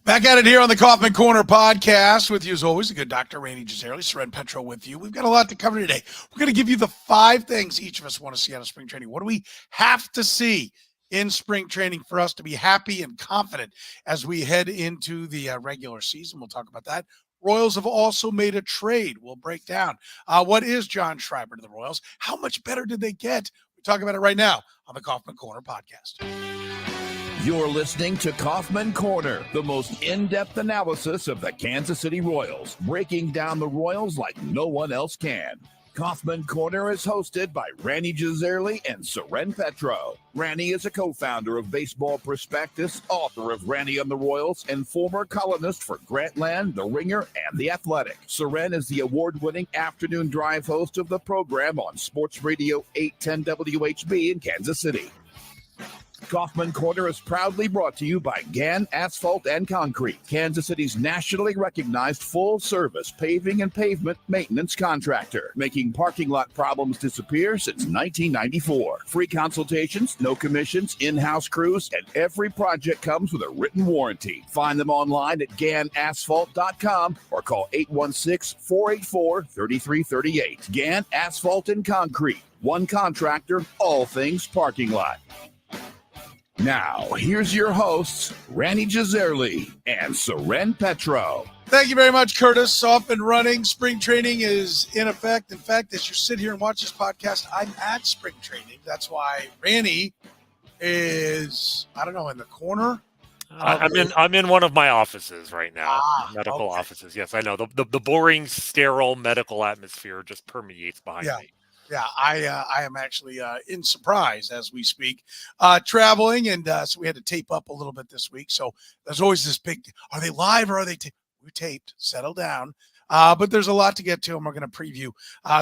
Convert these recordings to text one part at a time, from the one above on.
Back at it here on the Kaufman Corner podcast with you as always, a good Dr. Rany Jazayerli, Soren Petro with you. We've got a lot to cover today. We're going to give you the 5 things each of us want to see out of spring training. What do we have to see in spring training for us to be happy and confident as we head into the regular season? We'll talk about that. Royals have also made a trade. We'll break down what is John Schreiber to the Royals. How much better did they get? We'll talk about it right now on the Kaufman Corner podcast. You're listening to Kaufman Corner, the most in-depth analysis of the Kansas City Royals, breaking down the Royals like no one else can. Kaufman Corner is hosted by Rany Jazayerli and Soren Petro. Rany is a co-founder of Baseball Prospectus, author of Rany and the Royals, and former columnist for Grantland, The Ringer, and The Athletic. Soren is the award-winning afternoon drive host of the program on Sports Radio 810 WHB in Kansas City. Kaufman Corner is proudly brought to you by Gann Asphalt and Concrete, Kansas City's nationally recognized full-service paving and pavement maintenance contractor, making parking lot problems disappear since 1994. Free consultations, no commissions, in-house crews, and every project comes with a written warranty. Find them online at GannAsphalt.com or call 816-484-3338. Gann Asphalt and Concrete, one contractor, all things parking lot. Now, here's your hosts, Rany Jazayerli and Soren Petro. Thank you very much, Curtis. Off and running. Spring training is in effect. In fact, as you sit here and watch this podcast, I'm at spring training. That's why Rany is, in the corner. I'm in one of my offices right now, medical okay. offices. Yes, I know. The boring, sterile medical atmosphere just permeates behind me. Yeah, I am actually in surprise as we speak, traveling, and so we had to tape up a little bit this week. So there's always this big, are they live or are they we taped, settle down. But there's a lot to get to, and we're going to preview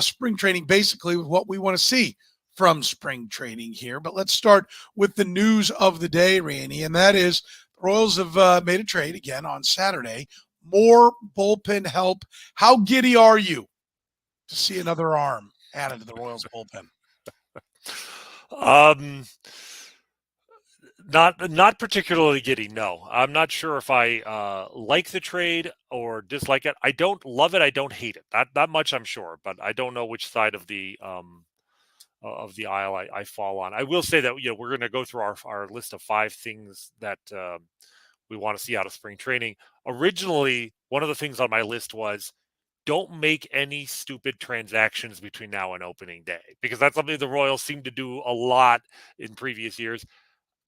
spring training, basically with what we want to see from spring training here. But let's start with the news of the day, Rany, and that is the Royals have made a trade again on Saturday. More bullpen help. How giddy are you to see another arm added to the Royals bullpen? Not particularly giddy, no. I'm not sure if I like the trade or dislike it. I don't love it. I don't hate it. That much I'm sure, but I don't know which side of the aisle I fall on. I will say that we're going to go through our list of 5 things that we want to see out of spring training. Originally, one of the things on my list was, don't make any stupid transactions between now and opening day, because that's something the Royals seem to do a lot in previous years.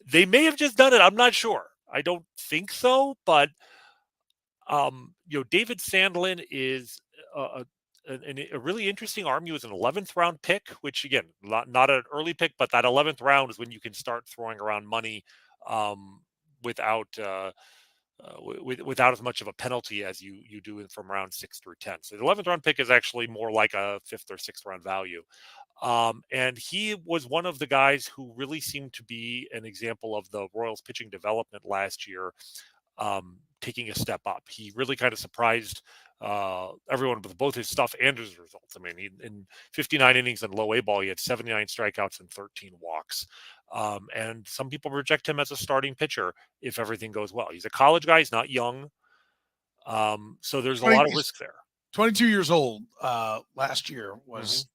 They may have just done it. I'm not sure. I don't think so, but David Sandlin is a really interesting arm. He was an 11th round pick, which again, not an early pick, but that 11th round is when you can start throwing around money without as much of a penalty as you do from round 6 through 10. So the 11th round pick is actually more like a 5th or 6th round value. And he was one of the guys who really seemed to be an example of the Royals pitching development last year, taking a step up. He really kind of surprised everyone with both his stuff and his results. I mean, in 59 innings and low A ball, he had 79 strikeouts and 13 walks. And some people reject him as a starting pitcher if everything goes well. He's a college guy. He's not young. So there's a lot of risk there. 22 years old last year was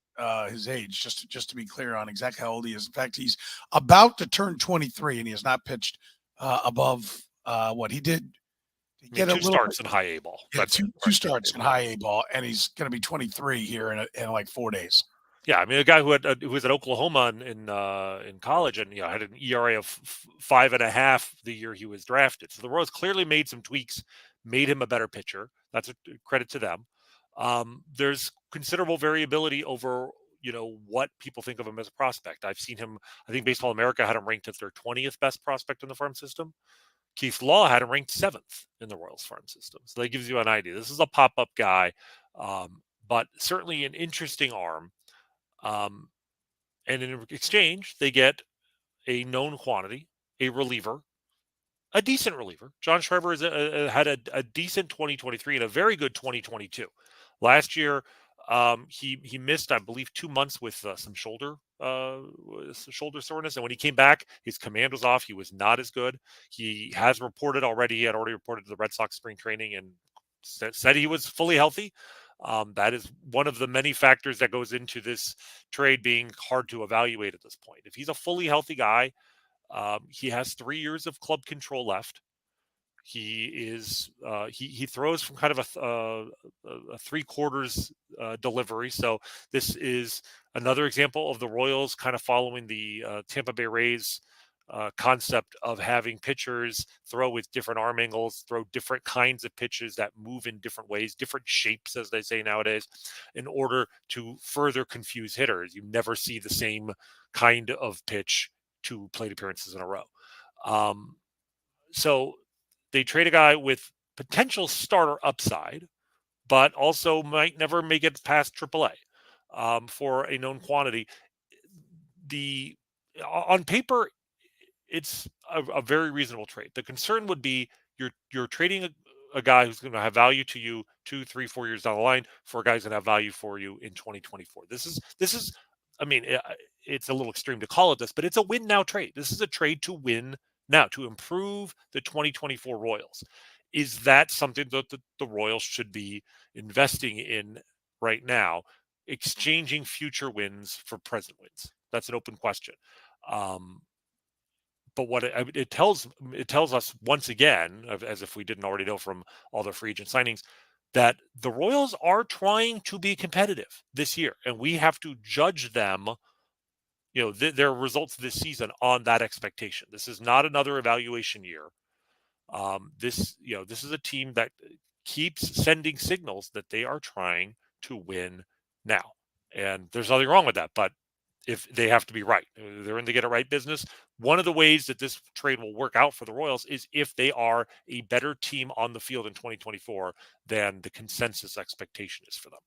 his age, just to be clear on exactly how old he is. In fact, he's about to turn 23, and he has not pitched above what he did. Two starts in high A ball. Yeah, two starts in high A ball, and he's going to be 23 here in like 4 days. Yeah, I mean, a guy who was at Oklahoma in college and had an ERA of 5.5 the year he was drafted. So the Royals clearly made some tweaks, made him a better pitcher. That's a credit to them. There's considerable variability over what people think of him as a prospect. I've seen him. I think Baseball America had him ranked as their 20th best prospect in the farm system. Keith Law had him ranked 7th in the Royals farm system. So that gives you an idea. This is a pop-up guy, but certainly an interesting arm. And in exchange, they get a known quantity, a reliever, a decent reliever. John Schreiber had a decent 2023 and a very good 2022. Last year, He missed, I believe, 2 months with some shoulder soreness, and when he came back, his command was off. He was not as good. He had already reported to the Red Sox spring training and said he was fully healthy. That is one of the many factors that goes into this trade being hard to evaluate at this point. If he's a fully healthy guy, he has 3 years of club control left. He throws from kind of a 3/4 delivery. So this is another example of the Royals kind of following the Tampa Bay Rays concept of having pitchers throw with different arm angles, throw different kinds of pitches that move in different ways, different shapes, as they say nowadays, in order to further confuse hitters. You never see the same kind of pitch 2 plate appearances in a row. So they trade a guy with potential starter upside, but also might never make it past AAA for a known quantity. On paper, it's a very reasonable trade. The concern would be you're trading a guy who's going to have value to you 2, 3, 4 years down the line for a guy who's going to have value for you in 2024. This is. I mean, it's a little extreme to call it this, but it's a win now trade. This is a trade to win now, to improve the 2024 Royals. Is that something that the Royals should be investing in right now, exchanging future wins for present wins? That's an open question. But what it tells us once again, as if we didn't already know from all the free agent signings, that the Royals are trying to be competitive this year, and we have to judge them, their results this season on that expectation. This is not another evaluation year. This is a team that keeps sending signals that they are trying to win now, and there's nothing wrong with that. But if they have to be right, they're in the get it right business. One of the ways that this trade will work out for the Royals is if they are a better team on the field in 2024 than the consensus expectation is for them.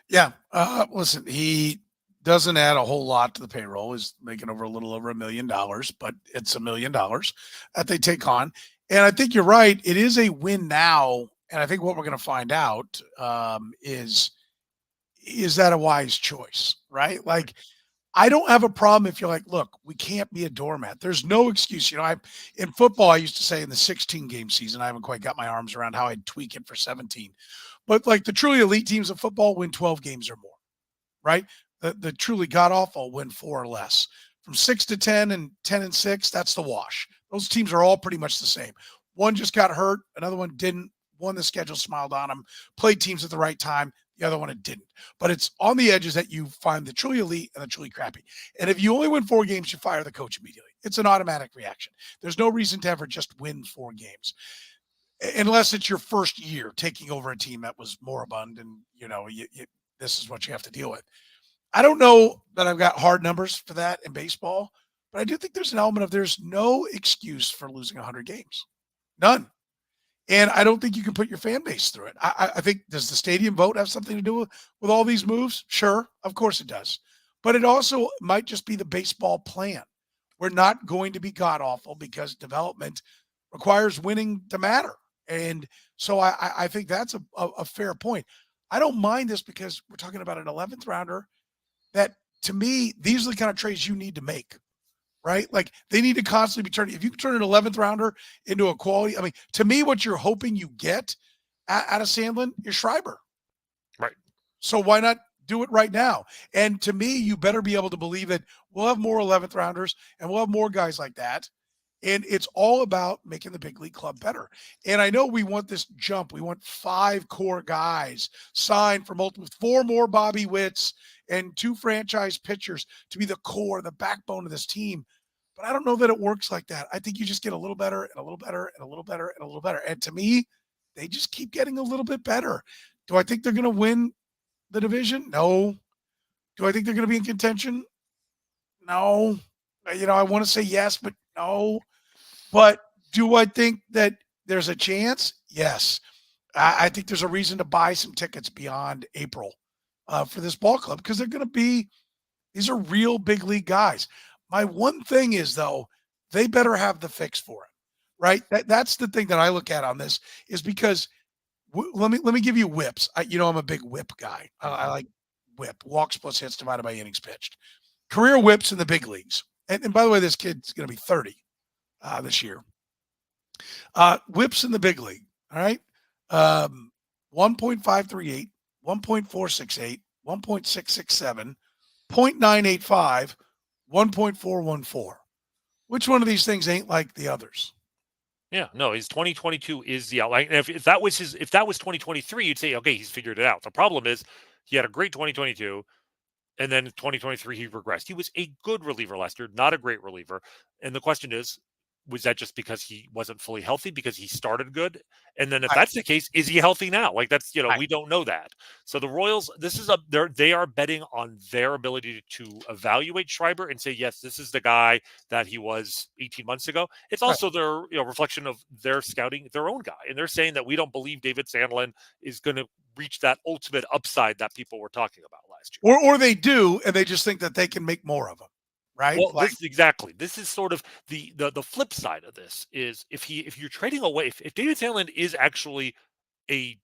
Yeah. Listen, he doesn't add a whole lot to the payroll. He's making a little over $1 million, but it's $1 million that they take on. And I think you're right. It is a win now. And I think what we're going to find out is that a wise choice, right? Like, I don't have a problem if you're like, look, we can't be a doormat. There's no excuse. In football, I used to say in the 16-game season, I haven't quite got my arms around how I'd tweak it for 17. But like the truly elite teams of football win 12 games or more, right? The truly god-awful win 4 or less. From 6 to 10 and 10 and 6, that's the wash. Those teams are all pretty much the same. One just got hurt. Another one didn't. One, the schedule smiled on them. Played teams at the right time. The other one, it didn't. But it's on the edges that you find the truly elite and the truly crappy. And if you only win 4 games, you fire the coach immediately. It's an automatic reaction. There's no reason to ever just win 4 games. Unless it's your first year taking over a team that was moribund and, this is what you have to deal with. I don't know that I've got hard numbers for that in baseball, but I do think there's an element of there's no excuse for losing 100 games. None. And I don't think you can put your fan base through it. I think, does the stadium vote have something to do with all these moves? Sure, of course it does. But it also might just be the baseball plan. We're not going to be god-awful because development requires winning to matter. And so I think that's a fair point. I don't mind this because we're talking about an 11th rounder that, to me, these are the kind of trades you need to make. Right? Like, they need to constantly be turning. If you can turn an 11th rounder into a quality, to me, what you're hoping you get out of Sandlin is Schreiber. Right. So why not do it right now? And to me, you better be able to believe that we'll have more 11th rounders and we'll have more guys like that. And it's all about making the big league club better. And I know we want this jump. We want 5 core guys signed for 4 more Bobby Witts and 2 franchise pitchers to be the core, the backbone of this team. But I don't know that it works like that. I think you just get a little better and a little better and a little better and a little better. And to me, they just keep getting a little bit better. Do I think they're going to win the division? No. Do I think they're going to be in contention? No. I want to say yes, but no. But do I think that there's a chance? Yes. I think there's a reason to buy some tickets beyond April for this ball club because these are real big league guys. My one thing is, though, they better have the fix for it, right? That's the thing that I look at on this is because Let me give you whips. I'm a big whip guy. I like whip. Walks plus hits divided by innings pitched. Career whips in the big leagues. And by the way, this kid's going to be 30 this year. Whips in the big league. All right. 1.538, 1.468, 1.667, 0.985, 1.414. Which one of these things ain't like the others? Yeah, no, his 2022 is the outline. And if that was 2023, you'd say, okay, he's figured it out. The problem is he had a great 2022, and then 2023 he regressed. He was a good reliever last year, not a great reliever. And the question is, was that just because he wasn't fully healthy because he started good? And then if that's the case, is he healthy now? Like that's, we don't know that. So the Royals, they are betting on their ability to evaluate Schreiber and say, yes, this is the guy that he was 18 months ago. It's also their reflection of their scouting their own guy. And they're saying that we don't believe David Sandlin is going to reach that ultimate upside that people were talking about last year. Or they do, and they just think that they can make more of him. Right. Well, this is sort of the flip side of this is if you're trading away, if David Sandlin is actually a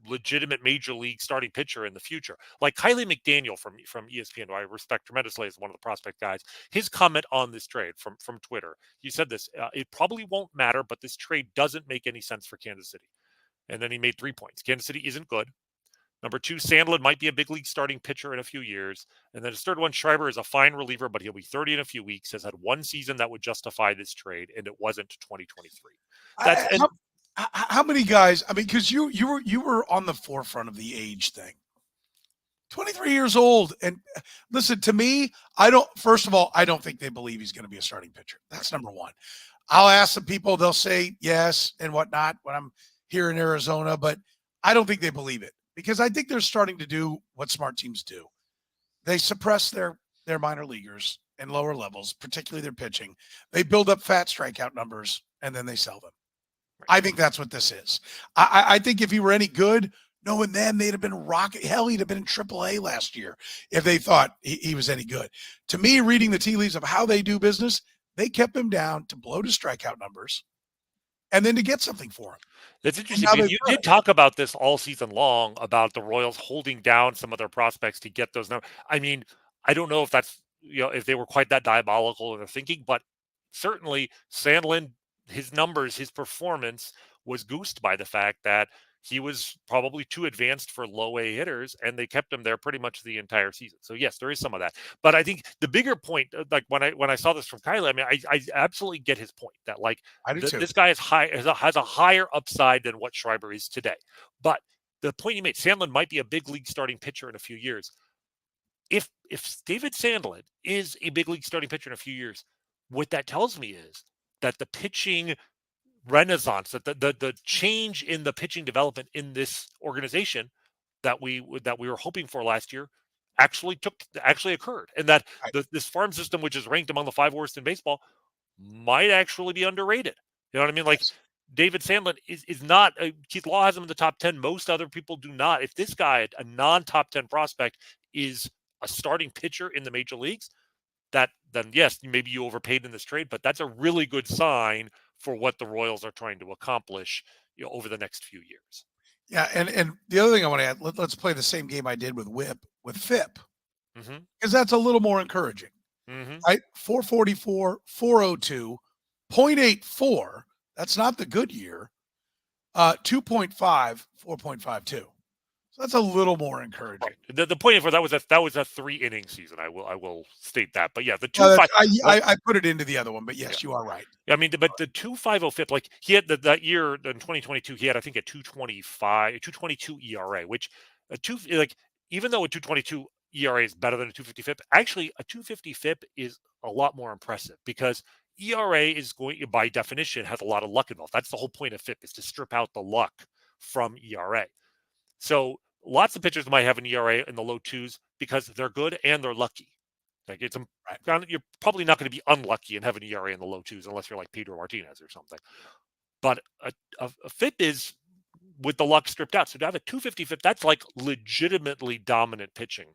legitimate major league starting pitcher in the future, like Kylie McDaniel from ESPN, who I respect tremendously as one of the prospect guys, his comment on this trade from Twitter, he said this, it probably won't matter, but this trade doesn't make any sense for Kansas City. And then he made 3 points. Kansas City isn't good. Number 2, Sandlin might be a big league starting pitcher in a few years. And then his third one, Schreiber is a fine reliever, but he'll be 30 in a few weeks, has had one season that would justify this trade, and it wasn't 2023. How many guys, I mean, because you were on the forefront of the age thing. 23 years old. And listen, to me, first of all, I don't think they believe he's going to be a starting pitcher. That's number one. I'll ask some people, they'll say yes and whatnot when I'm here in Arizona, but I don't think they believe it. Because I think they're starting to do what smart teams do. They suppress their minor leaguers and lower levels, particularly their pitching. They build up fat strikeout numbers, and then they sell them. Right. I think that's what this is. I think if he were any good, knowing them, they'd have been rocket. Hell, he'd have been in AAA last year if they thought he was any good. To me, reading the tea leaves of how they do business, they kept him down to blow his strikeout numbers and then to get something for him. That's interesting because you did talk about this all season long about the Royals holding down some of their prospects to get those numbers. I mean, I don't know if that's, if they were quite that diabolical in their thinking, but certainly Sandlin, his numbers, his performance was goosed by the fact that he was probably too advanced for low A hitters, and they kept him there pretty much the entire season. So yes, there is some of that. But I think the bigger point, like when I saw this from Kylie, I mean, I absolutely get his point that like this guy is has a higher upside than what Schreiber is today. But the point you made, Sandlin might be a big league starting pitcher in a few years. If David Sandlin is a big league starting pitcher in a few years, what that tells me is that the pitching renaissance, that the change in the pitching development in this organization that we were hoping for last year actually occurred, and that this farm system, which is ranked among the 5 worst in baseball, might actually be underrated. You know what I mean? Like David Sandlin is not. Keith Law has him in the top 10. Most other people do not. If this guy, a non-top 10 prospect, is a starting pitcher in the major leagues, then yes, maybe you overpaid in this trade, but that's a really good sign for what the Royals are trying to accomplish, over the next few years. Yeah, and the other thing I want to add, let's play the same game I did with FIP, because that's a little more encouraging. Right, 444, 402, 0.84. That's not the good year. 2.5, 4.52. So that's a little more encouraging. The point for that was a 3-inning season. I will state that. But yeah, the 2.5. I put it into the other one, but yes, you are right. I mean, but the 2.50 FIP, like he had that year in 2022, he had I think a 2.22 ERA, which even though a 2.22 ERA is better than a 2.50 FIP, actually a 2.50 FIP is a lot more impressive because ERA is by definition has a lot of luck involved. That's the whole point of FIP, is to strip out the luck from ERA. So lots of pitchers might have an ERA in the low 2s because they're good and they're lucky. Like you're probably not going to be unlucky and have an ERA in the low 2s unless you're like Pedro Martinez or something. But a FIP is with the luck stripped out. So to have a 2.50 FIP, that's like legitimately dominant pitching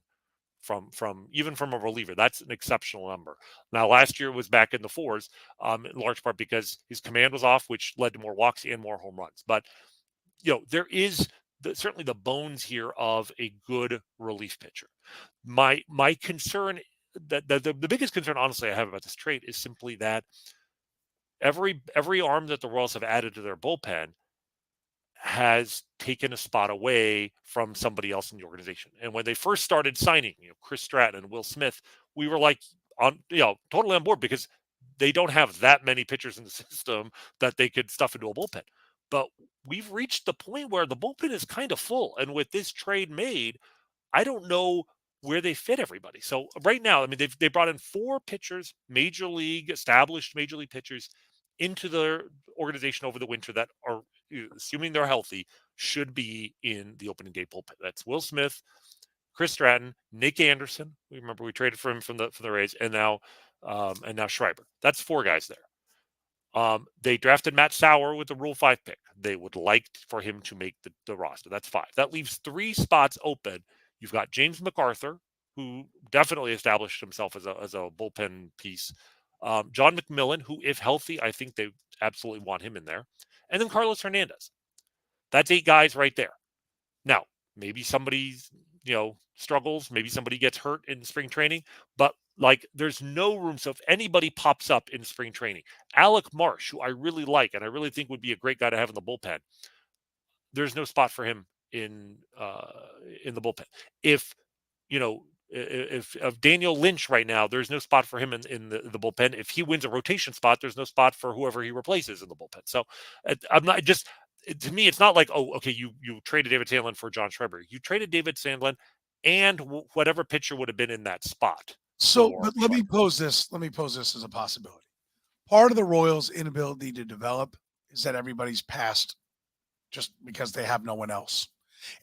even from a reliever. That's an exceptional number. Now, last year was back in the 4s, in large part because his command was off, which led to more walks and more home runs. But there is certainly the bones here of a good relief pitcher. My concern, that the biggest concern, honestly, I have about this trade is simply that every arm that the Royals have added to their bullpen has taken a spot away from somebody else in the organization. And when they first started signing, Chris Stratton and Will Smith, we were like totally on board because they don't have that many pitchers in the system that they could stuff into a bullpen. But we've reached the point where the bullpen is kind of full. And with this trade made, I don't know where they fit everybody. So right now, I mean, they brought in 4 pitchers, established major league pitchers, into the organization over the winter that are, assuming they're healthy, should be in the opening day bullpen. That's Will Smith, Chris Stratton, Nick Anderson. We remember we traded for him from the Rays, and now Schreiber. That's 4 guys there. They drafted Matt Sauer with the Rule 5 pick. They would like for him to make the roster. That's 5. That leaves 3 spots open. You've got James MacArthur, who definitely established himself as a bullpen piece. John McMillan, who, if healthy, I think they absolutely want him in there. And then Carlos Hernandez. That's 8 guys right there. Now, maybe somebody, struggles. Maybe somebody gets hurt in spring training. But, there's no room. So if anybody pops up in spring training, Alec Marsh, who I really like and I really think would be a great guy to have in the bullpen, there's no spot for him in the bullpen. If Daniel Lynch right now, there's no spot for him in the bullpen. If he wins a rotation spot, there's no spot for whoever he replaces in the bullpen. So I'm not just, to me, it's not like, oh, okay, you traded David Sandlin for John Schreiber. You traded David Sandlin and whatever pitcher would have been in that spot. So, but let me pose this as a possibility. Part of the Royals' inability to develop is that everybody's passed just because they have no one else,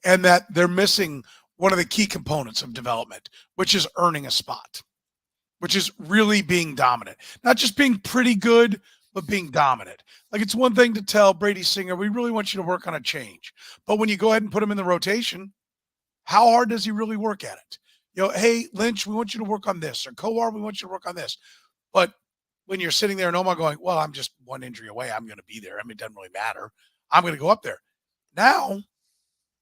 and that they're missing one of the key components of development, which is earning a spot, which is really being dominant, not just being pretty good, but being dominant. Like, it's one thing to tell Brady Singer, we really want you to work on a change. But when you go ahead and put him in the rotation, how hard does he really work at it? Hey, Lynch, we want you to work on this, or Kowar, we want you to work on this. But when you're sitting there in Omaha going, well, I'm just one injury away, I'm going to be there. I mean, it doesn't really matter. I'm going to go up there. Now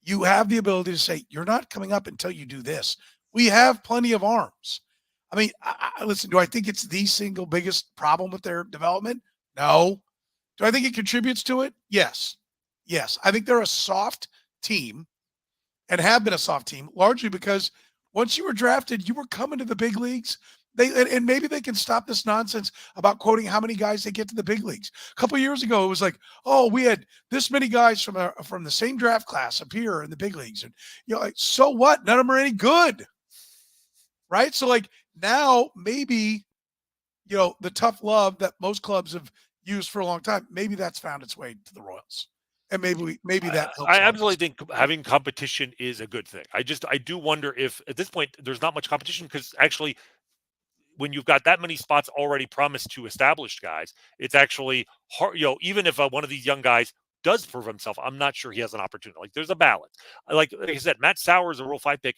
you have the ability to say, you're not coming up until you do this. We have plenty of arms. I mean, listen, do I think it's the single biggest problem with their development? No. Do I think it contributes to it? Yes. I think they're a soft team and have been a soft team, largely because once you were drafted, you were coming to the big leagues. And maybe they can stop this nonsense about quoting how many guys they get to the big leagues. A couple of years ago, it was like, oh, we had this many guys from the same draft class appear in the big leagues. And, so what? None of them are any good. Right? So, now maybe, the tough love that most clubs have used for a long time, maybe that's found its way to the Royals. And maybe that helps. I absolutely think having competition is a good thing. I do wonder if at this point there's not much competition, because actually, when you've got that many spots already promised to established guys, it's actually hard. Even if one of these young guys does prove himself, I'm not sure he has an opportunity. There's a balance. Like I said, Matt Sauer is a Rule 5 pick.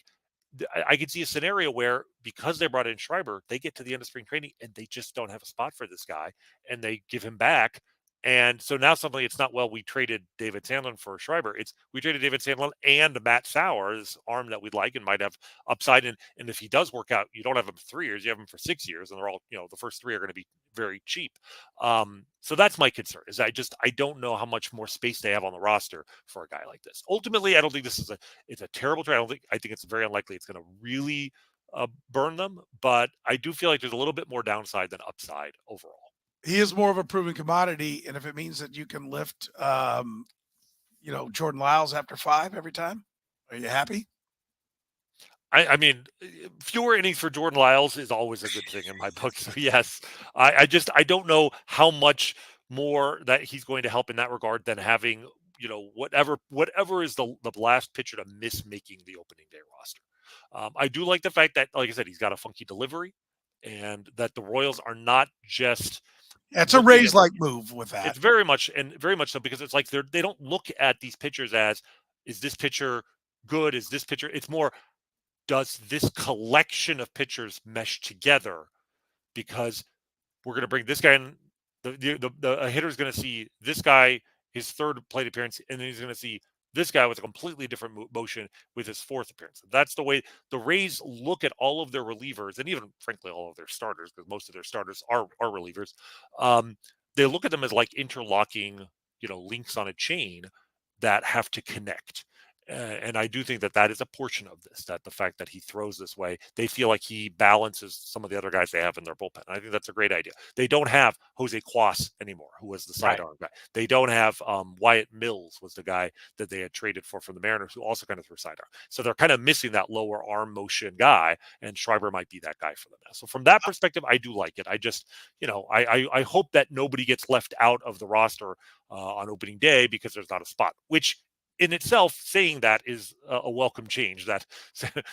I could see a scenario where, because they brought in Schreiber, they get to the end of spring training and they just don't have a spot for this guy, and they give him back. And so now suddenly it's not, well, we traded David Sandlin for Schreiber. It's, we traded David Sandlin and Matt Sauer's arm that we'd like and might have upside. And if he does work out, you don't have him for 3 years, you have him for 6 years, and they're all, the first 3 are going to be very cheap. So that's my concern, is I don't know how much more space they have on the roster for a guy like this. Ultimately, I don't think this is it's a terrible trade. I think it's very unlikely it's going to really burn them, but I do feel like there's a little bit more downside than upside overall. He is more of a proven commodity, and if it means that you can lift, Jordan Lyles after 5 every time, are you happy? I mean, fewer innings for Jordan Lyles is always a good thing in my book. So yes, I don't know how much more that he's going to help in that regard than having, whatever is the last pitcher to miss making the opening day roster. I do like the fact that, like I said, he's got a funky delivery, and that the Royals are not just. It's a Rays-like move with that. It's very much so, because it's like they don't look at these pitchers as, is this pitcher good? Is this pitcher? It's more, does this collection of pitchers mesh together? Because we're going to bring this guy in. The hitter's going to see this guy his third plate appearance, and then he's going to see this guy with a completely different motion with his fourth appearance. That's the way the Rays look at all of their relievers, and even frankly all of their starters, because most of their starters are relievers. They look at them as like interlocking, links on a chain that have to connect. And I do think that is a portion of this, that the fact that he throws this way, they feel like he balances some of the other guys they have in their bullpen. I think that's a great idea. They don't have Jose Cuas anymore, who was the sidearm guy. They don't have Wyatt Mills, was the guy that they had traded for from the Mariners, who also kind of threw sidearm. So they're kind of missing that lower arm motion guy, and Schreiber might be that guy for them now. So from that perspective, I do like it. I just, I hope that nobody gets left out of the roster on opening day because there's not a spot, which in itself, saying that is a welcome change. That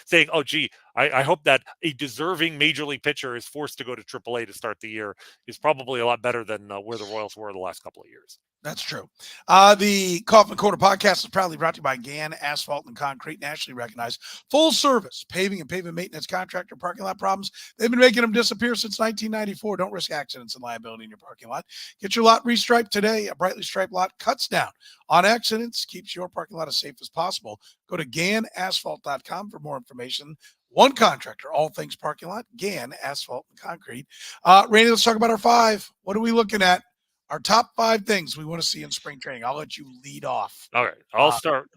saying, oh, gee, I hope that a deserving major league pitcher is forced to go to AAA to start the year is probably a lot better than where the Royals were the last couple of years. That's true. The Kaufman Corner podcast is proudly brought to you by Gann Asphalt and Concrete, nationally recognized full service paving and pavement maintenance contractor. Parking lot problems, they've been making them disappear since 1994. Don't risk accidents and liability in your parking lot. Get your lot restriped today. A brightly striped lot cuts down on accidents, keeps your parking lot as safe as possible. Go to GannAsphalt.com for more information. One contractor, all things parking lot, Gann Asphalt and Concrete. Rany, let's talk about our 5. What are we looking at? Our top 5 things we want to see in spring training. I'll let you lead off. All right, I'll start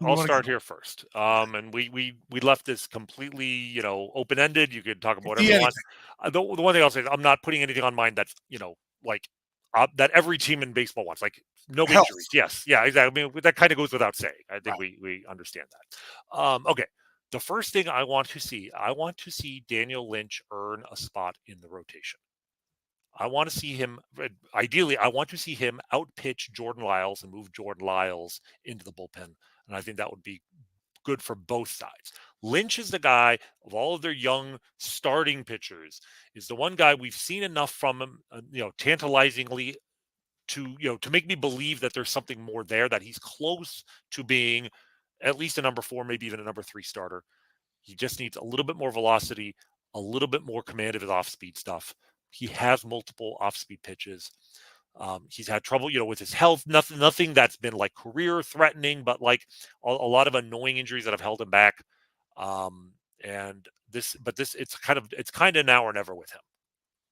here first. And we left this completely, open-ended. You could talk about whatever you want. The one thing I'll say is I'm not putting anything on mine that's, that every team in baseball wants, like no injuries. Yes, yeah, exactly. I mean, that kind of goes without saying. I think we understand that. Okay, the first thing I want to see Daniel Lynch earn a spot in the rotation. I want to see him, ideally, I want to see him outpitch Jordan Lyles and move Jordan Lyles into the bullpen. And I think that would be good for both sides. Lynch is the guy of all of their young starting pitchers, is the one guy we've seen enough from him, tantalizingly to make me believe that there's something more there, that he's close to being at least a number 4, maybe even a number 3 starter. He just needs a little bit more velocity, a little bit more command of his off-speed stuff. He has multiple off-speed pitches. He's had trouble, with his health. Nothing that's been like career threatening, but like a lot of annoying injuries that have held him back. It's kind of now or never with him.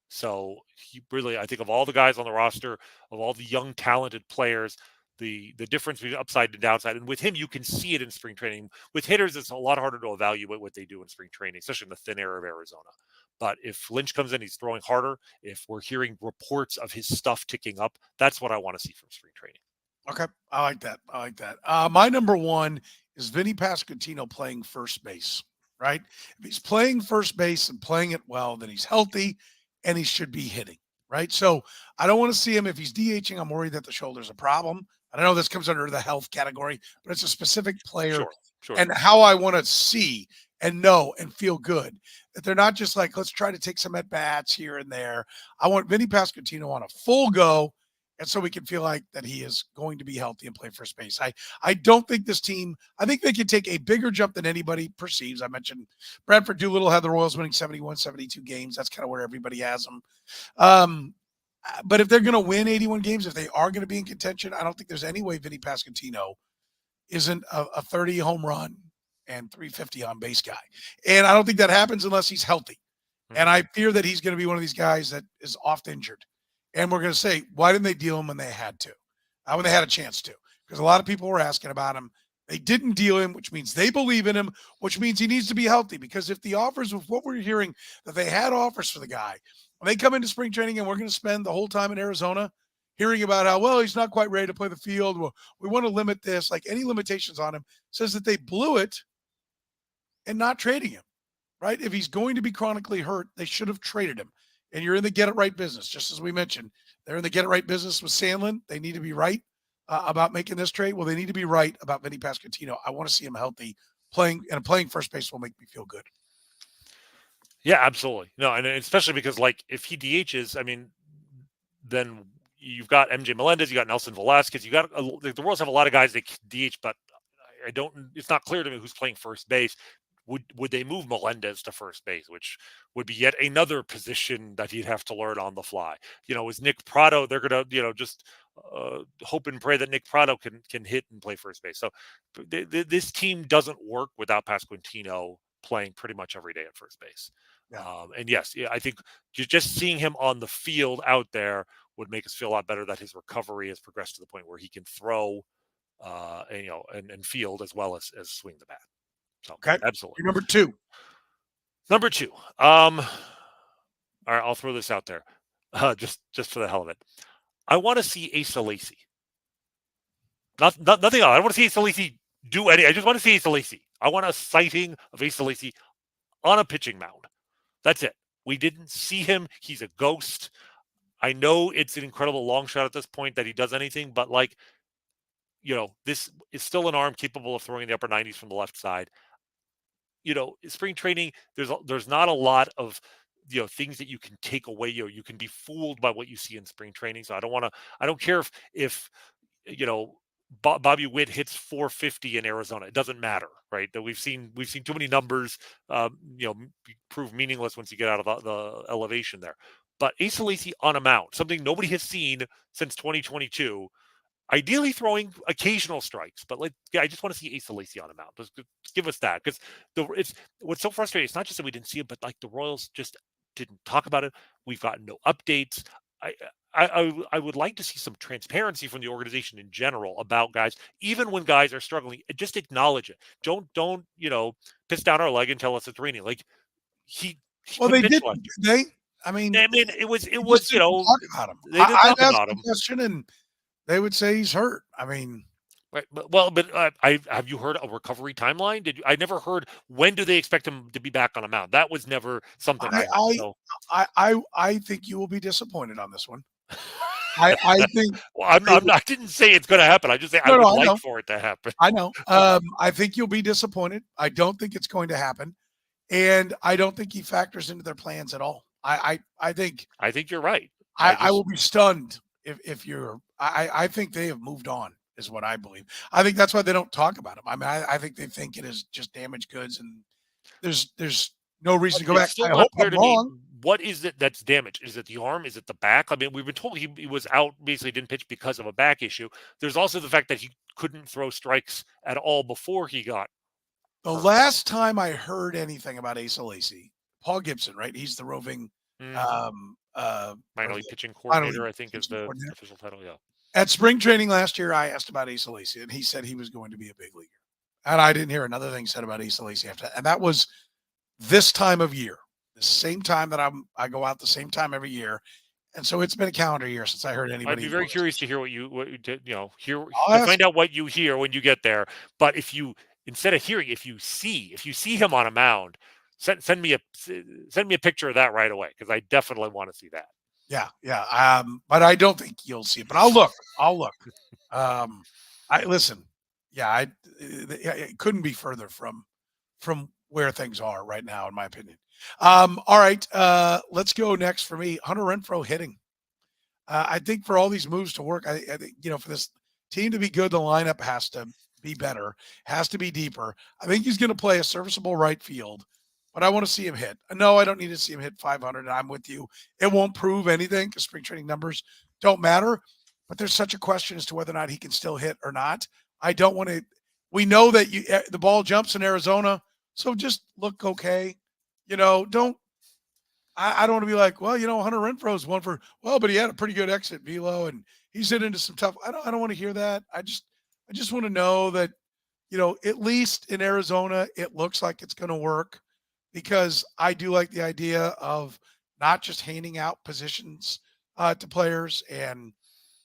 So he really, I think of all the guys on the roster, of all the young talented players, the difference between upside and downside. And with him, you can see it in spring training. With hitters, it's a lot harder to evaluate what they do in spring training, especially in the thin air of Arizona. But if Lynch comes in, he's throwing harder. If we're hearing reports of his stuff ticking up, that's what I want to see from spring training. Okay. I like that. My number 1 is Vinnie Pasquantino playing first base, right? If he's playing first base and playing it well, then he's healthy and he should be hitting, right? So I don't want to see him. If he's DHing, I'm worried that the shoulder's a problem. I know this comes under the health category, but it's a specific player. Sure. And how I want to see and know and feel good that they're not just like, let's try to take some at-bats here and there. I want Vinnie Pasquantino on a full go, and so we can feel like that he is going to be healthy and play first base. I don't think this team, I think they can take a bigger jump than anybody perceives. I mentioned Bradford Doolittle had the Royals winning 71, 72 games. That's kind of where everybody has them. But if they're going to win 81 games, if they are going to be in contention, I don't think there's any way Vinnie Pasquantino isn't a 30 home run and 350 on base guy. And I don't think that happens unless he's healthy. And I fear that he's going to be one of these guys that is oft injured. And we're going to say, why didn't they deal him when they had to? When they had a chance to? Because a lot of people were asking about him. They didn't deal him, which means they believe in him, which means he needs to be healthy. Because if the offers of what we're hearing, that they had offers for the guy, when they come into spring training and we're going to spend the whole time in Arizona hearing about how, well, he's not quite ready to play the field. Well, we want to limit this. Like any limitations on him says that they blew it and not trading him, right? If he's going to be chronically hurt, they should have traded him. And you're in the get it right business, just as we mentioned. They're in the get it right business with Sandlin. They need to be right about making this trade. Well, they need to be right about Vinnie Pasquantino. I want to see him healthy, playing first base will make me feel good. Yeah, absolutely. No, and especially because like if he DHs, I mean, then you've got MJ Melendez, you got Nelson Velasquez, you got the Royals have a lot of guys that DH, but it's not clear to me who's playing first base. Would they move Melendez to first base, which would be yet another position that he'd have to learn on the fly? Is Nick Prado, they're going to, just hope and pray that Nick Pratto can hit and play first base. So this team doesn't work without Pasquantino playing pretty much every day at first base. Yeah. And yes, I think just seeing him on the field out there would make us feel a lot better that his recovery has progressed to the point where he can throw, and field as well as swing the bat. So Okay. absolutely. You're number two. Number two. All right, I'll throw this out there, just for the hell of it. I want to see Asa Lacy. Nothing else. I don't want to see Asa Lacy do any. I just want to see Asa Lacy. I want a sighting of Asa Lacy on a pitching mound. That's it. We didn't see him. He's a ghost. I know it's an incredible long shot at this point that he does anything, but this is still an arm capable of throwing in the upper 90s from the left side. Spring training, there's not a lot of things that you can take away. You can be fooled by what you see in spring training. So I don't care if Bobby Witt hits 450 in Arizona. It doesn't matter, right? That we've seen too many numbers, prove meaningless once you get out of the elevation there. But Asa Lacy on a mound, something nobody has seen since 2022. Ideally throwing occasional strikes, but I just want to see Asa Lacy on a mound. Just give us that, because it's what's so frustrating. It's not just that we didn't see it, but the Royals just didn't talk about it. We've got no updates. I would like to see some transparency from the organization in general about guys, even when guys are struggling. Just acknowledge it. Don't piss down our leg and tell us it's raining. Like he Well, they did. I mean, it was talk about him. They didn't talk about him. Question, and they would say he's hurt. I mean, right. But have you heard a recovery timeline? I never heard when do they expect him to be back on a mound? That was never something I think you will be disappointed on this one. I think. Well, I didn't say it's going to happen. I just say I would like for it to happen. I know. I think you'll be disappointed. I don't think it's going to happen, and I don't think he factors into their plans at all. I think you're right. I will be stunned if you're. I think they have moved on, is what I believe. I think that's why they don't talk about him. I mean, I think they think it is just damaged goods, and there's no reason to go back. I hope I'm wrong. What is it that's damaged? Is it the arm? Is it the back? I mean, we've been told he was out, basically didn't pitch because of a back issue. There's also the fact that he couldn't throw strikes at all before he got the hurt. Last time I heard anything about Asa Lacy, Paul Gibson, right? He's the roving minor league pitching coordinator, I think is the official title. Yeah. At spring training last year, I asked about Asa Lacy, and he said he was going to be a big leaguer. And I didn't hear another thing said about Asa Lacy after that. And that was this time of year, the same time that I go out the same time every year. And so it's been a calendar year since I heard anybody. I'd be very curious to hear what you did, find out what you hear when you get there. But instead of hearing, if you see him on a mound, send me a picture of that right away, because I definitely want to see that. Yeah. But I don't think you'll see it. But I'll look. I listen. Yeah, it couldn't be further from where things are right now, in my opinion. All right, let's go next for me. Hunter Renfroe hitting. I think for all these moves to work, I think for this team to be good, the lineup has to be better, has to be deeper. I think he's going to play a serviceable right field, but I want to see him hit. No, I don't need to see him hit 500. And I'm with you. It won't prove anything because spring training numbers don't matter. But there's such a question as to whether or not he can still hit or not. I don't want to. We know that the ball jumps in Arizona, so just look okay. Don't. I don't want to be like, well, Hunter Renfroe's one for, but he had a pretty good exit velo and he's hit into some tough. I don't want to hear that. I just want to know that, at least in Arizona, it looks like it's going to work, because I do like the idea of not just handing out positions to players. And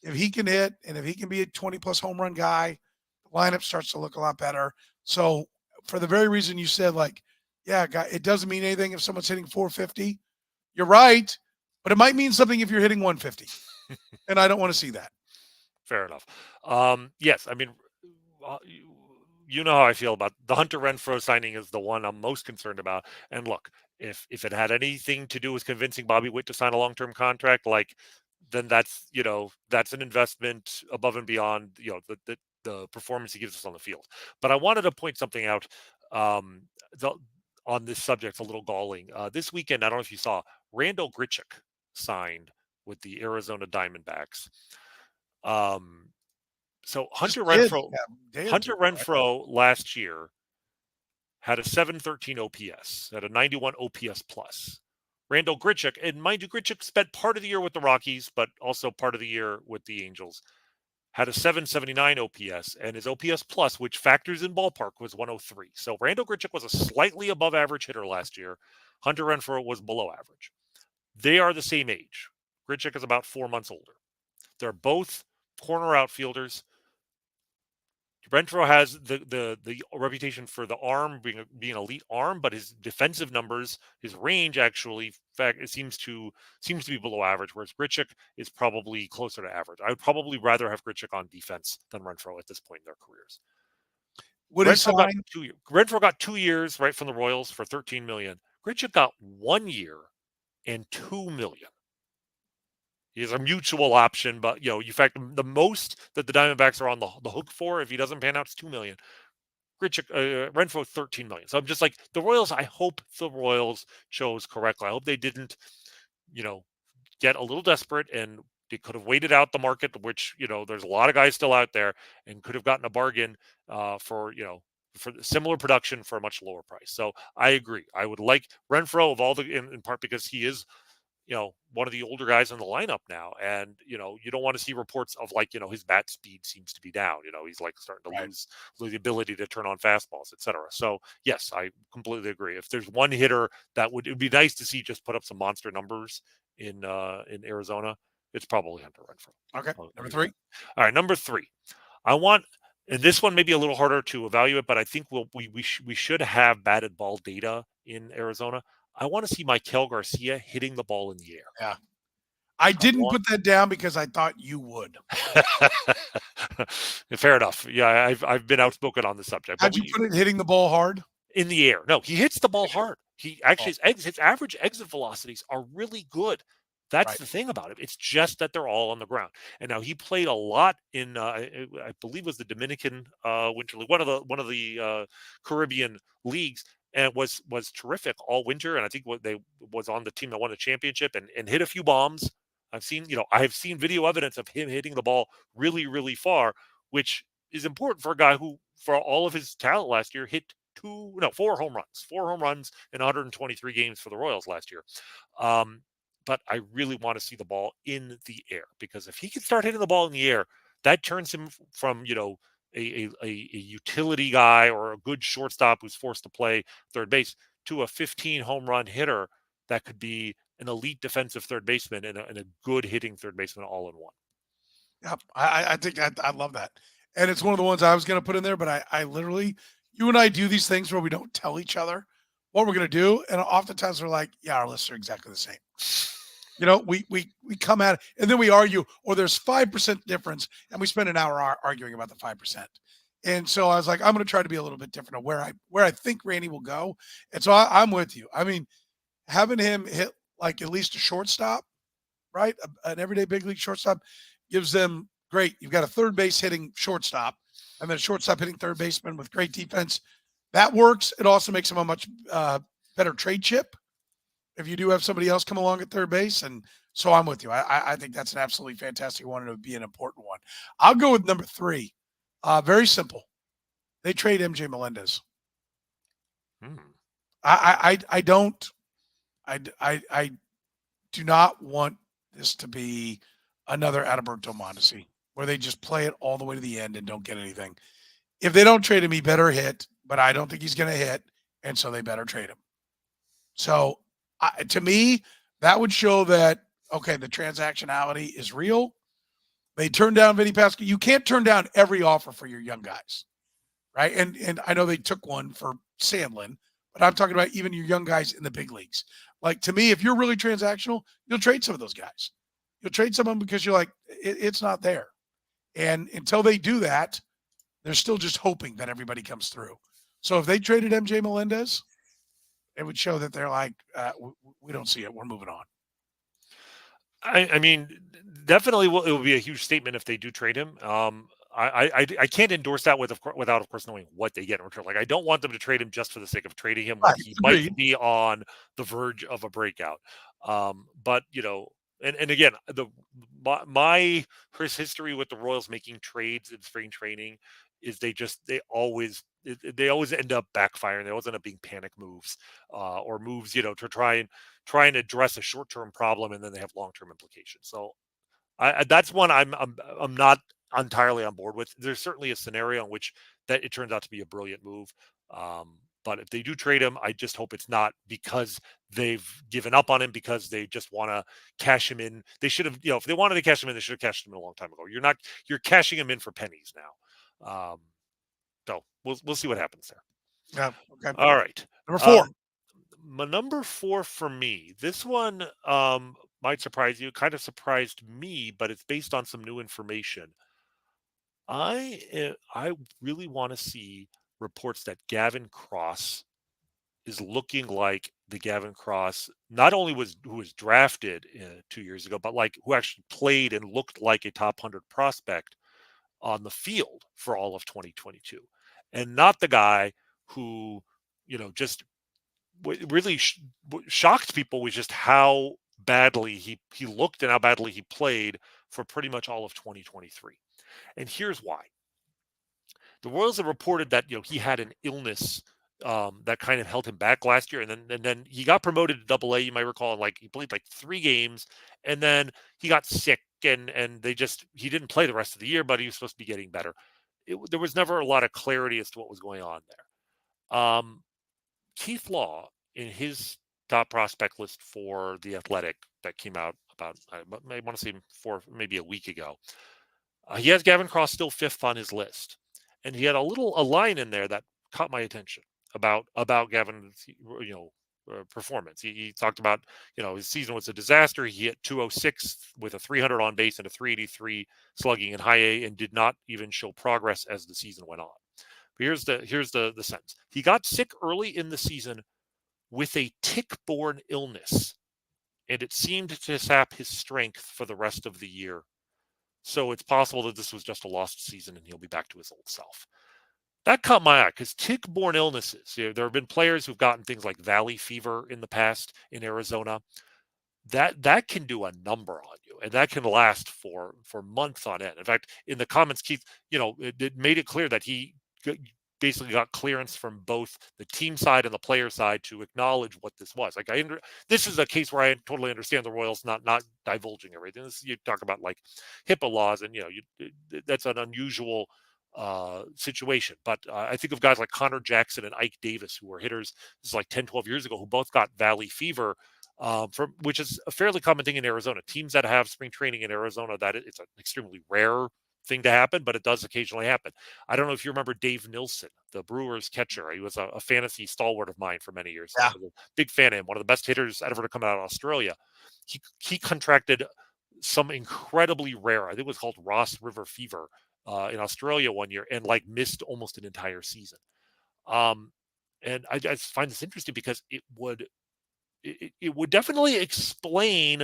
if he can hit and if he can be a 20+ home run guy, the lineup starts to look a lot better. So for the very reason you said, it doesn't mean anything if someone's hitting 450. You're right, but it might mean something if you're hitting 150. And I don't want to see that. Fair enough. Yes, I mean, you know how I feel about the Hunter Renfroe signing is the one I'm most concerned about. And look, if it had anything to do with convincing Bobby Witt to sign a long-term contract, then that's an investment above and beyond the performance he gives us on the field. But I wanted to point something out on this subject, a little galling. This weekend, I don't know if you saw, Randall Grichuk signed with the Arizona Diamondbacks. So Just Hunter did, Renfroe, yeah, a day or two Hunter ago, right? Renfroe last year had a 713 OPS, had a 91 OPS plus. Randall Grichuk, and mind you, Grichuk spent part of the year with the Rockies, but also part of the year with the Angels, had a 779 OPS, and his OPS plus, which factors in ballpark, was 103. So Randall Grichuk was a slightly above average hitter last year. Hunter Renfroe was below average. They are the same age. Grichuk is about 4 months older. They're both corner outfielders. Renfroe has the reputation for the arm being an elite arm, but his defensive numbers, his range actually, fact, it seems to be below average. Whereas Grichuk is probably closer to average. I would probably rather have Grichuk on defense than Renfroe at this point in their careers. Would he sign? Renfroe got 2 years right from the Royals for $13 million. Grichuk got 1 year and $2 million. He's a mutual option, but in fact, the most that the Diamondbacks are on the hook for, if he doesn't pan out, is $2 million. Renfroe $13 million. So I'm just like, the Royals. I hope the Royals chose correctly. I hope they didn't, get a little desperate, and they could have waited out the market, which there's a lot of guys still out there, and could have gotten a bargain for similar production for a much lower price. So I agree. I would like Renfroe of all in part because he is one of the older guys in the lineup now. And, you don't want to see reports of his bat speed seems to be down. He's starting to lose the ability to turn on fastballs, etc. So yes, I completely agree. If there's one hitter it would be nice to see just put up some monster numbers in Arizona, it's probably Hunter Renfroe. Okay. Number 3. All right. Number 3, and this one may be a little harder to evaluate, but I think we should have batted ball data in Arizona. I want to see Maikel Garcia hitting the ball in the air. Yeah. I didn't put that down because I thought you would. Fair enough. Yeah, I've been outspoken on the subject. How'd you put it, hitting the ball hard? In the air. No, he hits the ball hard. He actually, his average exit velocities are really good. That's the thing about it. It's just that they're all on the ground. And now he played a lot in, I believe, was the Dominican Winter League, one of the Caribbean leagues, and was terrific all winter. And I think they was on the team that won the championship and hit a few bombs. I've seen video evidence of him hitting the ball really, really far, which is important for a guy who, for all of his talent last year, hit 4 home runs in 123 games for the Royals last year. But I really want to see the ball in the air, because if he can start hitting the ball in the air, that turns him from, a utility guy or a good shortstop who's forced to play third base to a 15 home run hitter that could be an elite defensive third baseman and a good hitting third baseman all in one. Yep. I think I love that. And it's one of the ones I was going to put in there, but I literally, you and I do these things where we don't tell each other what we're going to do. And oftentimes we're like, yeah, our lists are exactly the same. We come at it and then we argue, or there's 5% difference, and we spend an hour arguing about the 5%. And so I was like, I'm going to try to be a little bit different of where I think Rany will go. And so I'm with you. I mean, having him hit like at least a shortstop, right? An everyday big league shortstop gives them great. You've got a third base hitting shortstop, and then a shortstop hitting third baseman with great defense. That works. It also makes him a much better trade chip if you do have somebody else come along at third base. And so I'm with you. I think that's an absolutely fantastic one, and it would be an important one. I'll go with number 3. Very simple. They trade MJ Melendez. I do not want this to be another Adalberto Mondesi where they just play it all the way to the end and don't get anything. If they don't trade him, he better hit, but I don't think he's going to hit, and so they better trade him. So to me, that would show that, okay, the transactionality is real. They turned down Vinnie Pasquantino. You can't turn down every offer for your young guys, right? And I know they took one for Sandlin, but I'm talking about even your young guys in the big leagues. Like, to me, if you're really transactional, you'll trade some of those guys. You'll trade some of them because you're like, it's not there. And until they do that, they're still just hoping that everybody comes through. So if they traded MJ Melendez, it would show that they're like, we don't see it. We're moving on. I mean, definitely it will be a huge statement if they do trade him. I can't endorse that without, of course, knowing what they get in return. Like, I don't want them to trade him just for the sake of trading him when he might be on the verge of a breakout. But and again, my history with the Royals making trades in spring training is they always end up backfiring. They always end up being panic moves, or moves, to try and address a short term problem, and then they have long term implications. So that's one I'm not entirely on board with. There's certainly a scenario in which that it turns out to be a brilliant move. But if they do trade him, I just hope it's not because they've given up on him, because they just want to cash him in. They should have, if they wanted to cash him in, they should have cashed him in a long time ago. You're cashing him in for pennies now. So we'll see what happens there. Yeah. Okay. All right. Number 4. My number 4 for me. This one might surprise you. Kind of surprised me, but it's based on some new information. I really want to see reports that Gavin Cross is looking like the Gavin Cross not only who was drafted 2 years ago, but like who actually played and looked like a top 100 prospect on the field for all of 2022, and not the guy who just really shocked people with just how badly he looked and how badly he played for pretty much all of 2023. And here's why. The Royals have reported that he had an illness that kind of held him back last year, and then he got promoted to Double A. You might recall, like he played like 3 games, and then he got sick, and he didn't play the rest of the year, but he was supposed to be getting better. There was never a lot of clarity as to what was going on there. Keith Law, in his top prospect list for The Athletic that came out about, I want to say maybe a week ago, he has Gavin Cross still 5th on his list. And he had a line in there that caught my attention about Gavin's, performance. He talked about, his season was a disaster. He hit 206 with a 300 on base and a 383 slugging in high A, and did not even show progress as the season went on. But here's the sense. He got sick early in the season with a tick-borne illness, and it seemed to sap his strength for the rest of the year. So it's possible that this was just a lost season and he'll be back to his old self. That caught my eye because tick-borne illnesses, there have been players who've gotten things like valley fever in the past in Arizona. That can do a number on you, and that can last for months on end. In fact, in the comments, Keith, it made it clear that he basically got clearance from both the team side and the player side to acknowledge what this was. Like this is a case where I totally understand the Royals not divulging everything. You talk about like HIPAA laws, and that's an unusual situation. But I think of guys like Connor Jackson and Ike Davis, who were hitters this is like 10, 12 years ago, who both got valley fever, which is a fairly common thing in Arizona. Teams that have spring training in Arizona, it's an extremely rare thing to happen, but it does occasionally happen. I don't know if you remember Dave Nilsson, the Brewers catcher. He was a fantasy stalwart of mine for many years. Yeah. I was a big fan of him, one of the best hitters ever to come out of Australia. He contracted some incredibly rare, I think it was called Ross River fever, in Australia one year, and like missed almost an entire season. And I just find this interesting because it would definitely explain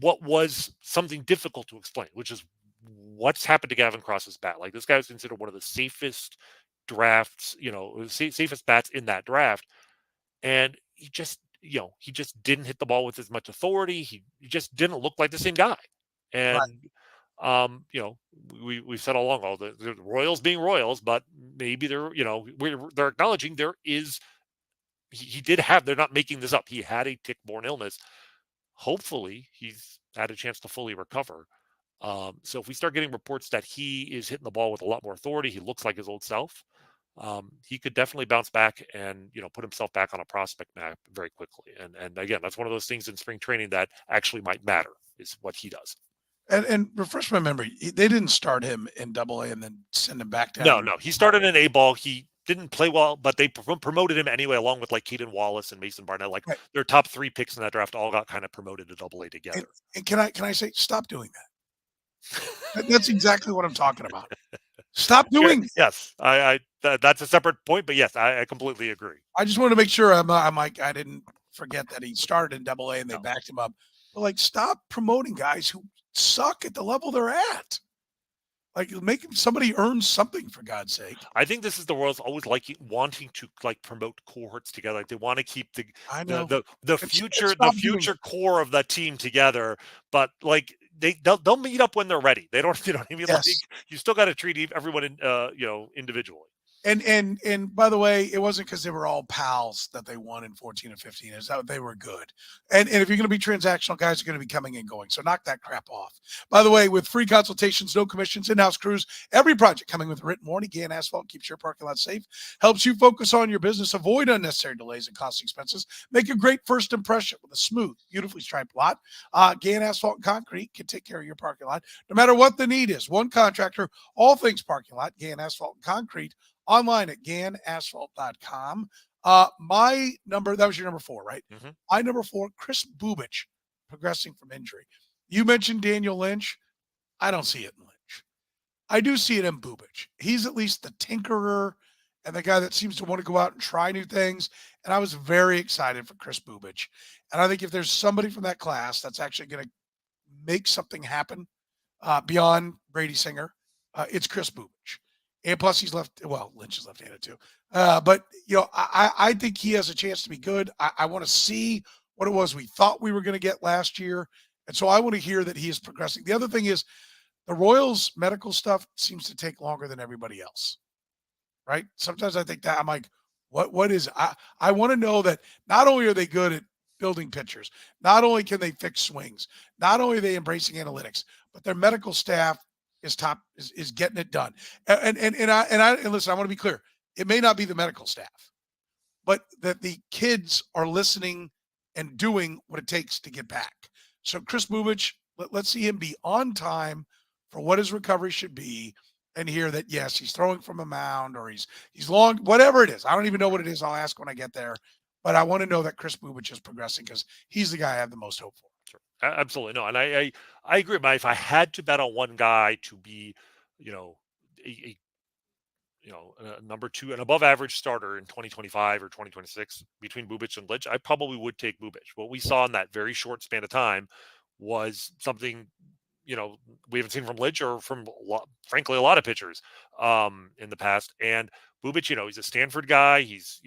what was something difficult to explain, which is what's happened to Gavin Cross's bat. Like, this guy was considered one of the safest drafts, safest bats in that draft. And he just didn't hit the ball with as much authority. He just didn't look like the same guy. And, we've said all along, the Royals being Royals, but maybe they're acknowledging they're not making this up. He had a tick-borne illness. Hopefully he's had a chance to fully recover. So if we start getting reports that he is hitting the ball with a lot more authority, he looks like his old self, he could definitely bounce back and, put himself back on a prospect map very quickly. And again, that's one of those things in spring training that actually might matter, is what he does. And refresh my memory, they didn't start him in Double A and then send him back down. No. He started in A-ball. He didn't play well, but they promoted him anyway, along with like Keaton Wallace and Mason Barnett. Like, their top 3 picks in that draft all got kind of promoted to Double A together. And can I say, stop doing that? That's exactly what I'm talking about. Stop doing. Yes, that's a separate point, but yes, I completely agree. I just wanted to make sure I'm like, I didn't forget that he started in Double A and they backed him up. But like, stop promoting guys who suck at the level they're at. Like, make somebody earn something, for God's sake. I think this is the Royals always wanting to promote cohorts together. Like they want to keep I know. the It's future core of that team together. But like they'll meet up when they're ready. They don't, you know what I mean? Yes. Like you still got to treat everyone individually. And by the way, it wasn't because they were all pals that they won in 14 and 15. It's that they were good. And if you're going to be transactional, guys are going to be coming and going. So knock that crap off. By the way, with free consultations, no commissions, in-house crews, every project coming with a written warranty, GAN Asphalt keeps your parking lot safe, helps you focus on your business, avoid unnecessary delays and costly expenses, make a great first impression with a smooth, beautifully striped lot. GAN Asphalt and Concrete can take care of your parking lot no matter what the need is. One contractor, all things parking lot, GAN Asphalt and Concrete. Online at ganasphalt.com. My number, that was your number 4, right? Mm-hmm. My number 4, Kris Bubic, progressing from injury. You mentioned Daniel Lynch. I don't see it in Lynch. I do see it in Bubic. He's at least the tinkerer and the guy that seems to want to go out and try new things. And I was very excited for Kris Bubic. And I think if there's somebody from that class that's actually going to make something happen beyond Brady Singer, it's Kris Bubic. And plus he's Lynch is left-handed too. But, I think he has a chance to be good. I want to see what it was we thought we were going to get last year. And so I want to hear that he is progressing. The other thing is the Royals medical stuff seems to take longer than everybody else, right? Sometimes I think that I'm like, what is, I want to know that not only are they good at building pitchers, not only can they fix swings, not only are they embracing analytics, but their medical staff is getting it done. And listen, I want to be clear. It may not be the medical staff, but that the kids are listening and doing what it takes to get back. So Kris Bubic, let's see him be on time for what his recovery should be, and hear that, yes, he's throwing from a mound or he's long, whatever it is. I don't even know what it is. I'll ask when I get there. But I want to know that Kris Bubic is progressing because he's the guy I have the most hope for. Sure. Absolutely. No. And I agree. But if I had to bet on one guy to be, a number 2, an above average starter in 2025 or 2026 between Bubic and Lynch, I probably would take Bubic. What we saw in that very short span of time was something, we haven't seen from Lynch or from, frankly, a lot of pitchers in the past. And Bubic, he's a Stanford guy. He's,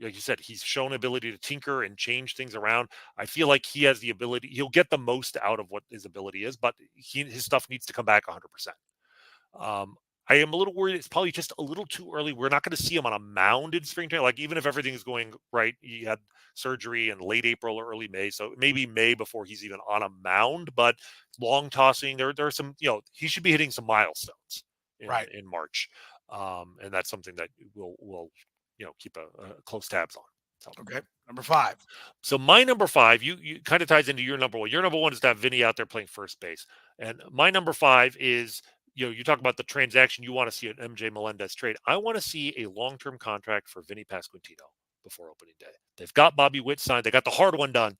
like you said, he's shown ability to tinker and change things around. I feel like he has the ability. He'll get the most out of what his ability is, but his stuff needs to come back 100%. I am a little worried. It's probably just a little too early. We're not going to see him on a mound in spring training. Like, even if everything is going right, he had surgery in late April or early May. So maybe May before he's even on a mound, but long tossing, there are some, he should be hitting some milestones in March. And that's something that we'll keep a close tabs on. So. Okay. Number 5. So my number 5, you kind of ties into your number 1. Your number 1 is to have Vinnie out there playing first base. And my number 5 is, you talk about the transaction. You want to see an MJ Melendez trade. I want to see a long-term contract for Vinnie Pasquantino before opening day. They've got Bobby Witt signed. They got the hard one done.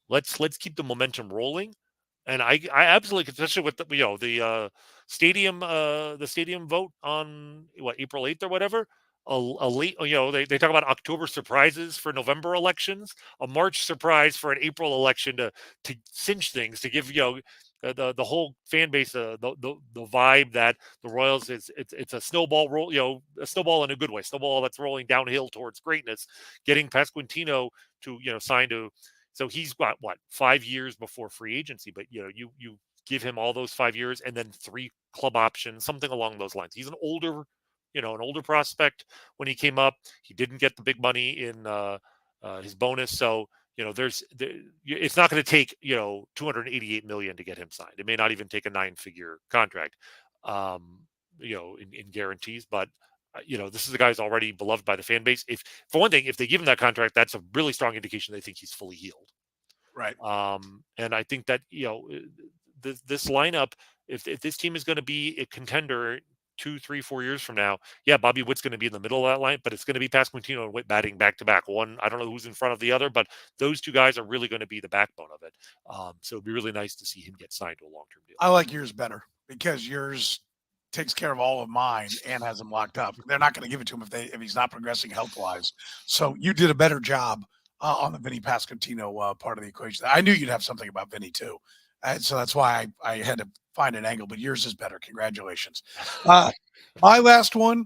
Let's keep the momentum rolling. And I absolutely, especially with the stadium vote on April 8th or whatever. A late, they talk about October surprises for November elections, a March surprise for an April election to cinch things, to give the whole fan base the vibe that the Royals it's a snowball roll, a snowball in a good way, snowball that's rolling downhill towards greatness. Getting Pasquantino to sign to, so he's got 5 years before free agency, but you give him all those 5 years and then 3 club options, something along those lines. He's an older prospect. When he came up, he didn't get the big money in his bonus, so it's not going to take $288 million to get him signed. It may not even take a 9-figure contract, in guarantees. But this is a guy who's already beloved by the fan base. If, for one thing, if they give him that contract, that's a really strong indication they think he's fully healed. Right. And I think that this lineup, if this team is going to be a contender 2, 3, 4 years from now, Bobby Witt's going to be in the middle of that line, but it's going to be Pasquantino and Witt batting back to back. One, I don't know who's in front of the other, but those 2 guys are really going to be the backbone of it. So it'd be really nice to see him get signed to a long-term deal. I like yours better because yours takes care of all of mine and has him locked up. They're not going to give it to him if he's not progressing health-wise. So you did a better job on the Vinnie Pasquantino part of the equation. I knew you'd have something about Vinnie too. And so that's why I had to find an angle, but yours is better. Congratulations. My last one,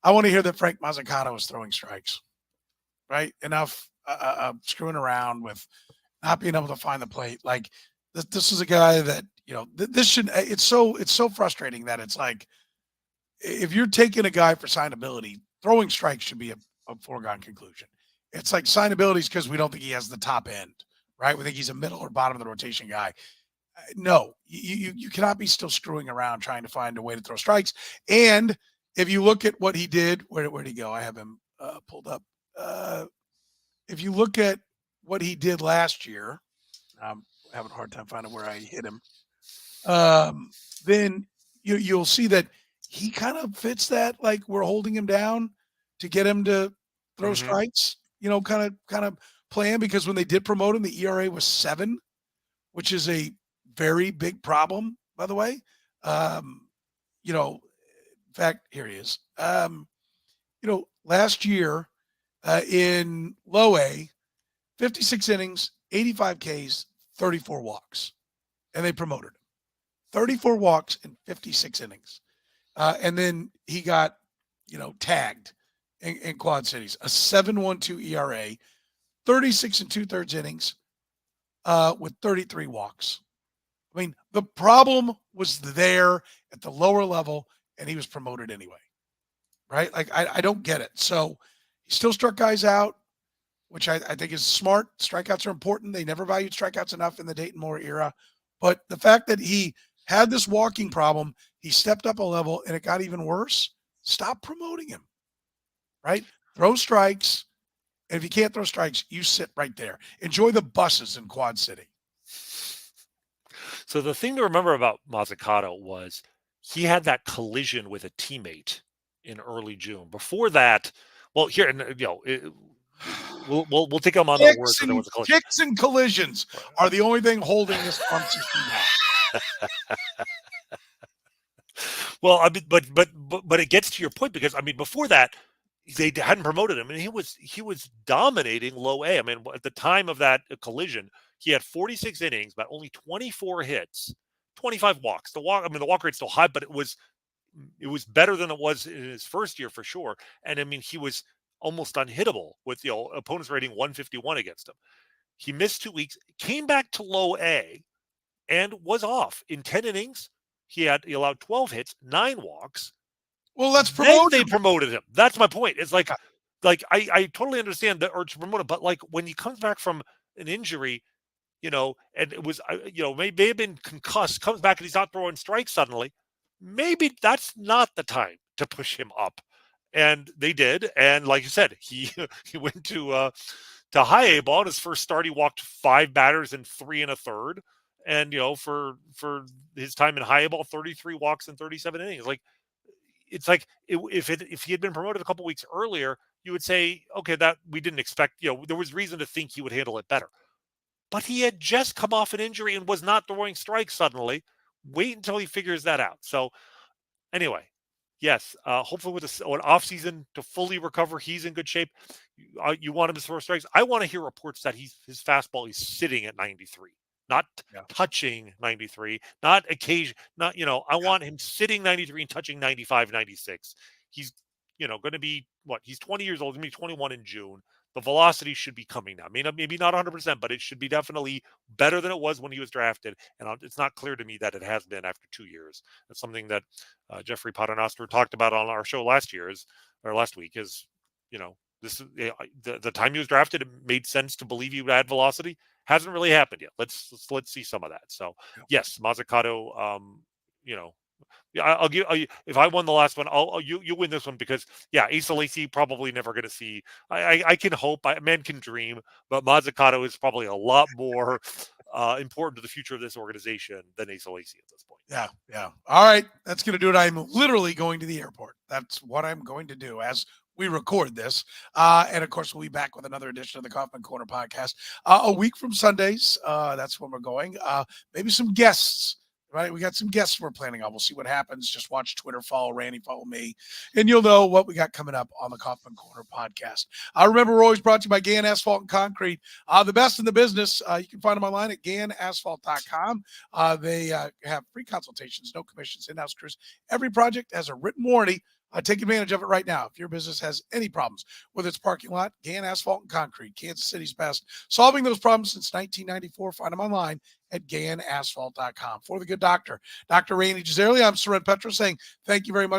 I want to hear that Frank Mozzicato is throwing strikes, right? Enough screwing around with not being able to find the plate. Like this is a guy that, this should, it's so frustrating that it's like, if you're taking a guy for signability, throwing strikes should be a foregone conclusion. It's like signability is because we don't think he has the top end, right? We think he's a middle or bottom of the rotation guy. No, you cannot be still screwing around trying to find a way to throw strikes. And if you look at what he did, where'd he go? I have him pulled up. If you look at what he did last year, I'm having a hard time finding where I hit him. Then you'll see that he kind of fits that, like we're holding him down to get him to throw strikes, kind of plan, because when they did promote him, the ERA was 7, which is a very big problem, by the way. In fact, here he is. Last year in low A, 56 innings, 85 Ks, 34 walks, and they promoted him. 34 walks in 56 innings. And then he got, tagged in Quad Cities, a 7.12 ERA, 36 2/3 innings with 33 walks. I mean, the problem was there at the lower level, and he was promoted anyway, right? Like, I don't get it. So he still struck guys out, which I think is smart. Strikeouts are important. They never valued strikeouts enough in the Dayton Moore era. But the fact that he had this walking problem, he stepped up a level, and it got even worse. Stop promoting him, right? Throw strikes. And if you can't throw strikes, you sit right there. Enjoy the buses in Quad City. So the thing to remember about Mozzicato was he had that collision with a teammate in early June. Before that, well, here, we'll take him on their word that there was a collision. Kicks and collisions are the only thing holding this farm system down. Well, I mean, but it gets to your point, because before that, they hadn't promoted him, and he was dominating low A. I mean, at the time of that collision, he had 46 innings, but only 24 hits, 25 walks. The walk rate's still high, but it was better than it was in his first year for sure. And he was almost unhittable with opponents rating 151 against him. He missed 2 weeks, came back to low A, and was off in 10 innings. He allowed 12 hits, 9 walks. Well, let's promote Then they promoted him. That's my point. It's like I totally understand the urge to promote him, but like when he comes back from an injury, and it was, may have been concussed, comes back and he's not throwing strikes suddenly, maybe that's not the time to push him up. And they did. And like you said, he went to high A ball. In his first start, he walked 5 batters in 3 1/3. And, for his time in high A ball, 33 walks in 37 innings. It's like if he had been promoted a couple weeks earlier, you would say, okay, that we didn't expect, there was reason to think he would handle it better. But he had just come off an injury and was not throwing strikes suddenly. Wait until he figures that out. So anyway, yes, hopefully with an offseason to fully recover, he's in good shape. You want him to throw strikes. I want to hear reports that his fastball is sitting at 93. Not touching 93, not occasion, not, I want him sitting 93 and touching 95, 96. He's, going to be he's 20 years old, going to be 21 in June. The velocity should be coming now. Maybe not 100%, but it should be definitely better than it was when he was drafted. And it's not clear to me that it has been after 2 years. That's something that Jeffrey Paternoster talked about on our show last week is, this is the time he was drafted, it made sense to believe he would add velocity. Hasn't really happened yet. Let's see some of that. So yes, Mozzicato, I'll give if I won the last one, you win this one, because Asa Lacy probably never going to see. I can hope, man can dream, but Mozzicato is probably a lot more important to the future of this organization than Asa Lacy at this point. Yeah. All right, that's going to do it. I'm literally going to the airport. That's what I'm going to do as we record this. And of course, we'll be back with another edition of the Kaufman Corner podcast a week from Sundays. That's when we're going. Maybe some guests Right, we got some guests we're planning on. We'll see what happens. Just watch Twitter, follow Rany, follow me, and you'll know what we got coming up on the Kaufman Corner podcast. Remember, we're always brought to you by Gann Asphalt and Concrete, the best in the business. You can find them online at GannAsphalt.com. They have free consultations, no commissions, in-house crews. Every project has a written warranty. Take advantage of it right now. If your business has any problems with its parking lot, Gann Asphalt and Concrete, Kansas City's best. Solving those problems since 1994. Find them online at GannAsphalt.com. For the good doctor, Dr. Rany Jazayerli, I'm Soren Petro saying thank you very much